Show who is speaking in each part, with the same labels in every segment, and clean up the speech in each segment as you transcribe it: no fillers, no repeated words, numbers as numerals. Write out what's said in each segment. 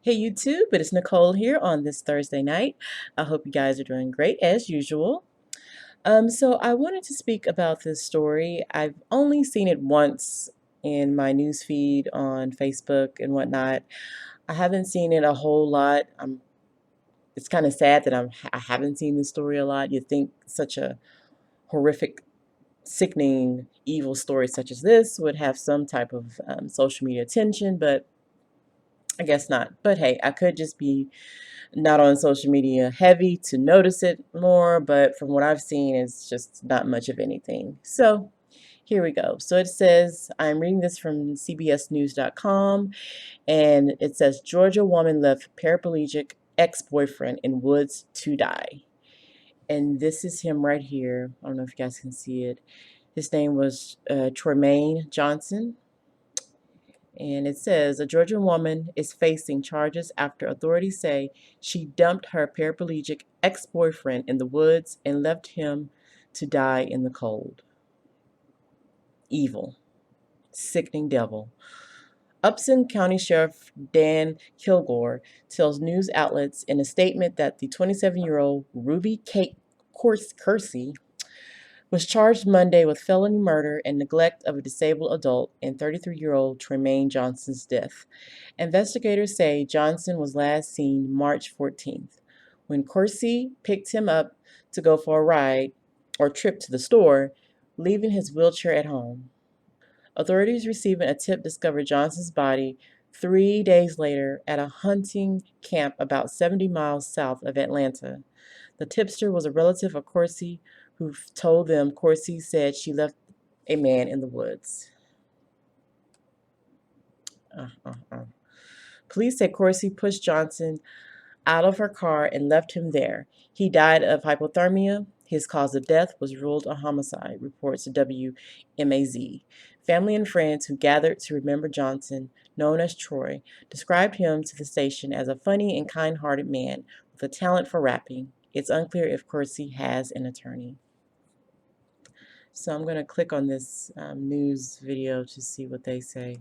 Speaker 1: Hey YouTube, it is Nicole here on this Thursday night. I hope you guys are doing great as usual. So I wanted to speak about this story. I've only seen it once in my news feed on Facebook and whatnot. I haven't seen it a whole lot. It's kind of sad that I haven't seen this story a lot. You'd think such a horrific, sickening, evil story such as this would have some type of social media attention, but I guess not. But hey, I could just be not on social media heavy to notice it more, but from what I've seen, it's just not much of anything. So here we go. So it says, I'm reading this from CBSnews.com, and it says, Georgia woman left paraplegic ex-boyfriend in woods to die. And this is him right here. I don't know if you guys can see it. His name was Tremaine Johnson. And it says a Georgia woman is facing charges after authorities say she dumped her paraplegic ex-boyfriend in the woods and left him to die in the cold. Evil. Sickening devil. Upson County Sheriff Dan Kilgore tells news outlets in a statement that the 27-year-old Ruby Kate Coursey was charged Monday with felony murder and neglect of a disabled adult in 33-year-old Tremaine Johnson's death. Investigators say Johnson was last seen March 14th, when Coursey picked him up to go for a ride or trip to the store, leaving his wheelchair at home. Authorities receiving a tip discovered Johnson's body 3 days later at a hunting camp about 70 miles south of Atlanta. The tipster was a relative of Coursey who told them Coursey said she left a man in the woods. Police say Coursey pushed Johnson out of her car and left him there. He died of hypothermia. His cause of death was ruled a homicide, reports WMAZ. Family and friends who gathered to remember Johnson, known as Troy, described him to the station as a funny and kind-hearted man with a talent for rapping. It's unclear if Coursey has an attorney. So I'm going to click on this news video to see what they say.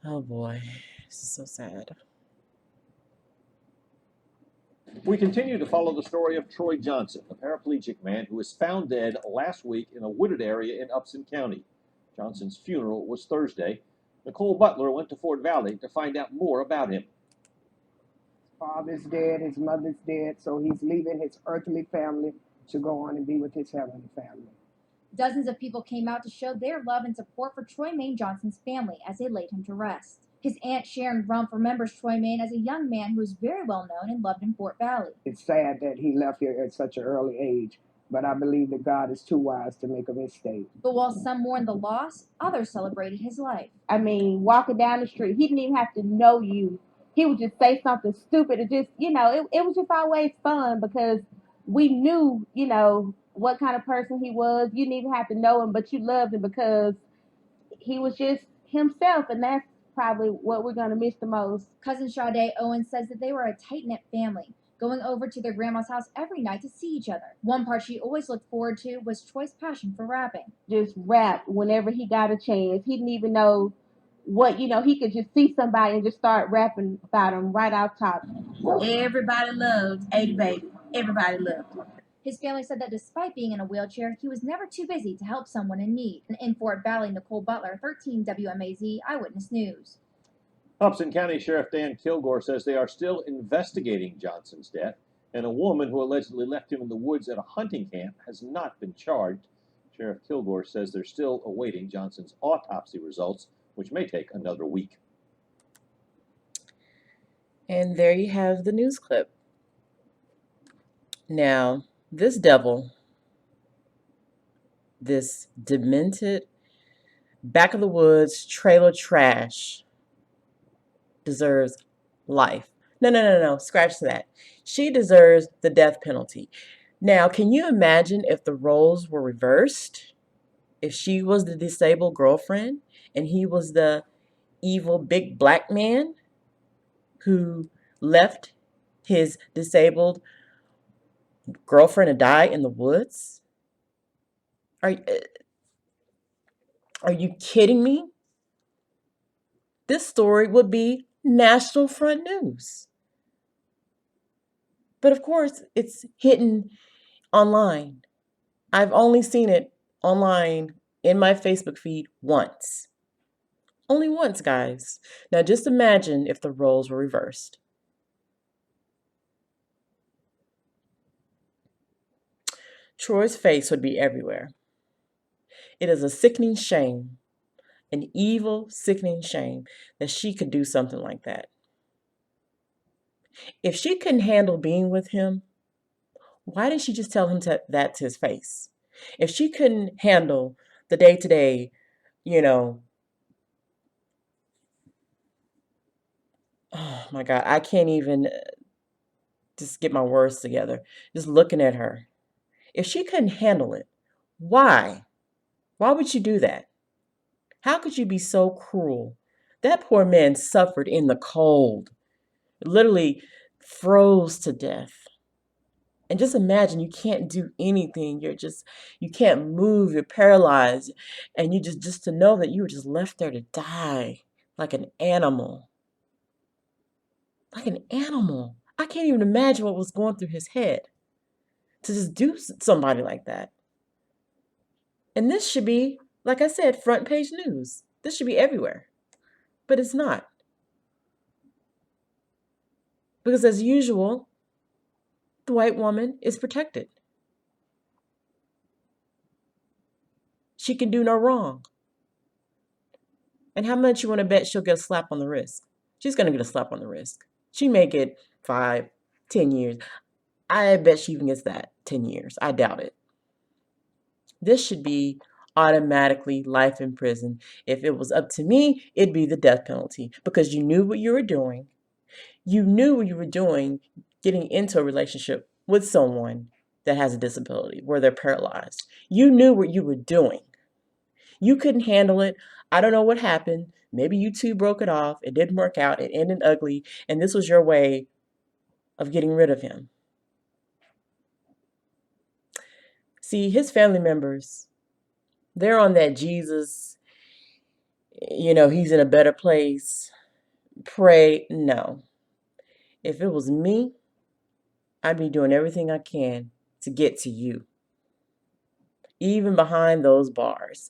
Speaker 1: Oh boy, this is so sad.
Speaker 2: We continue to follow the story of Troy Johnson, a paraplegic man who was found dead last week in a wooded area in Upson County. Johnson's funeral was Thursday. Nicole Butler went to Fort Valley to find out more about him.
Speaker 3: Father's dead, his mother's dead, so he's leaving his earthly family to go on and be with his heavenly family.
Speaker 4: Dozens of people came out to show their love and support for Troy Maine Johnson's family as they laid him to rest. His aunt Sharon Rump remembers Troy Maine as a young man who was very well known and loved in Fort Valley.
Speaker 3: It's sad that he left here at such an early age, but I believe that God is too wise to make a mistake.
Speaker 4: But while some mourned the loss, others celebrated his life.
Speaker 5: I mean, walking down the street, he didn't even have to know you. He would just say something stupid and just, it was just always fun because we knew, what kind of person he was. You didn't even have to know him, but you loved him because he was just himself, and that's probably what we're going to miss the most.
Speaker 4: Cousin Sade Owens says that they were a tight-knit family, going over to their grandma's house every night to see each other. One part she always looked forward to was Troy's passion for rapping.
Speaker 5: Just rap whenever he got a chance. He didn't even know what, he could just see somebody and just start rapping about them right off top. Everybody loved 80 Baby. Everybody loved him.
Speaker 4: His family said that despite being in a wheelchair, he was never too busy to help someone in need. In Fort Valley, Nicole Butler, 13 WMAZ Eyewitness News.
Speaker 2: Upson County Sheriff Dan Kilgore says they are still investigating Johnson's death, and a woman who allegedly left him in the woods at a hunting camp has not been charged. Sheriff Kilgore says they're still awaiting Johnson's autopsy results, which may take another week.
Speaker 1: And there you have the news clip. Now, this devil, this demented, back of the woods, trailer trash, deserves life. No, scratch that. She deserves the death penalty. Now, can you imagine if the roles were reversed? If she was the disabled girlfriend and he was the evil big black man who left his disabled girlfriend to die in the woods? Are you kidding me? This story would be national front news. But of course, it's hidden online. I've only seen it online in my Facebook feed once. Only once, guys. Now just imagine if the roles were reversed. Troy's face would be everywhere. It is a sickening shame, an evil, sickening shame that she could do something like that. If she couldn't handle being with him, why didn't she just tell him that to his face? If she couldn't handle the day-to-day, you know, oh my God, I can't even just get my words together. Just looking at her. If she couldn't handle it, why? Why would you do that? How could you be so cruel? That poor man suffered in the cold, literally froze to death. And just imagine you can't do anything. You can't move, you're paralyzed. And you just to know that you were just left there to die like an animal. Like an animal. I can't even imagine what was going through his head to just do somebody like that. And this should be, like I said, front page news. This should be everywhere. But it's not. Because as usual, the white woman is protected. She can do no wrong. And how much you want to bet she'll get a slap on the wrist? She's going to get a slap on the wrist. She may get 5, 10 years. I bet she even gets that, 10 years. I doubt it. This should be automatically life in prison. If it was up to me, it'd be the death penalty because you knew what you were doing. You knew what you were doing getting into a relationship with someone that has a disability, where they're paralyzed. You knew what you were doing. You couldn't handle it. I don't know what happened. Maybe you two broke it off. It didn't work out. It ended ugly. And this was your way of getting rid of him. See, his family members, they're on that Jesus, he's in a better place. Pray. No. If it was me, I'd be doing everything I can to get to you. Even behind those bars,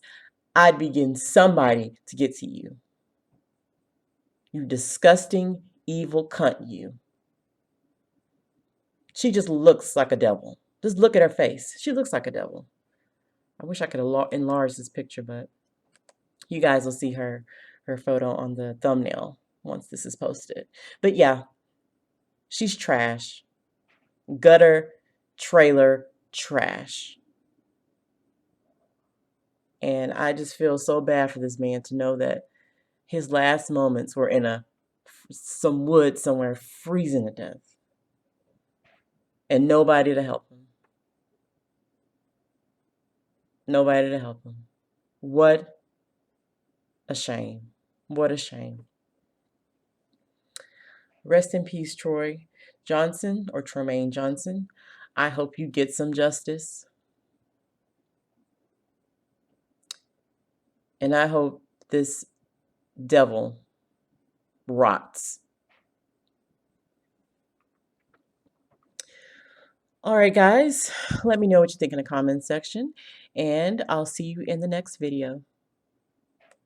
Speaker 1: I'd be getting somebody to get to you. You disgusting, evil cunt, you. She just looks like a devil. Just look at her face. She looks like a devil. I wish I could enlarge this picture, but you guys will see her photo on the thumbnail once this is posted. But yeah, she's trash. Gutter, trailer, trash. And I just feel so bad for this man to know that his last moments were in some wood somewhere freezing to death. And nobody to help him. Nobody to help him. What a shame. What a shame. Rest in peace, Troy Johnson, or Tremaine Johnson. I hope you get some justice. And I hope this devil rots. All right, guys, let me know what you think in the comments section, and I'll see you in the next video.